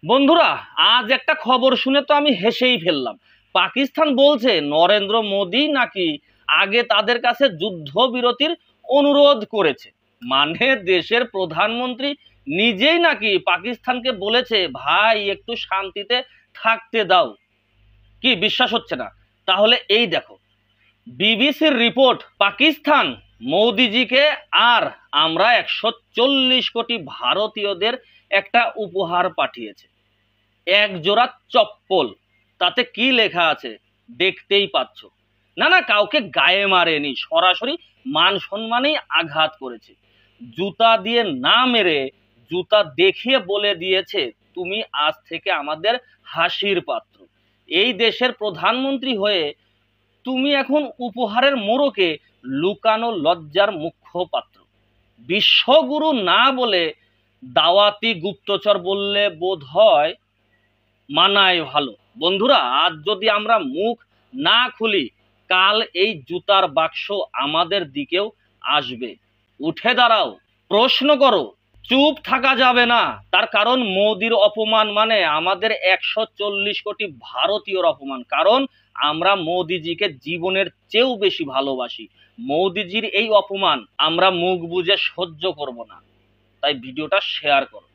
বন্ধুরা, আজ একটা খবর শুনে তো আমি হেসেই ফেললাম। পাকিস্তান বলছে নরেন্দ্র মোদী নাকি আগে তাদের কাছে যুদ্ধবিরতির অনুরোধ করেছে। মানে দেশের প্রধানমন্ত্রী নিজেই নাকি পাকিস্তানকে বলেছে, ভাই একটু শান্তিতে থাকতে দাও। কি বিশ্বাস হচ্ছে না? তাহলে এই দেখো, বিবিসির রিপোর্ট, পাকিস্তান মোদিজিকে আর আমরা 140 কোটি ভারতীয়দের একটা উপহার পাঠিয়েছে, এক জোড়া চপ্পল। তাতে কি লেখা আছে দেখতেই পাচ্ছ। না না, কাউকে গায়ে মারেনি, সরাসরি মান সম্মানেই আঘাত করেছে। জুতা দিয়ে না মেরে জুতা দেখিয়ে বলে দিয়েছে, তুমি আজ থেকে আমাদের হাসির পাত্র। এই দেশের প্রধানমন্ত্রী হয়ে তুমি এখন উপহারের মোড়কে লুকানো লজ্জার মুখ্য পাত্র। বিশ্বগুরু না বলে দাওয়াতি গুপ্তচর বললে বোধ হয় মানায় ভালো। বন্ধুরা, আজ যদি আমরা মুখ না খুলি, কাল এই জুতার বাক্স আমাদের দিকেও আসবে। উঠে দাঁড়াও, প্রশ্ন করো। চুপ থাকা যাবে না, তার কারণ মোদির অপমান মানে আমাদের 140 কোটি ভারতীয়র অপমান। কারণ আমরা মোদিজিকে জীবনের চেয়েও বেশি ভালোবাসি। মোদিজির এই অপমান আমরা মুখ বুজে সহ্য করব না। তাই ভিডিওটা শেয়ার করো।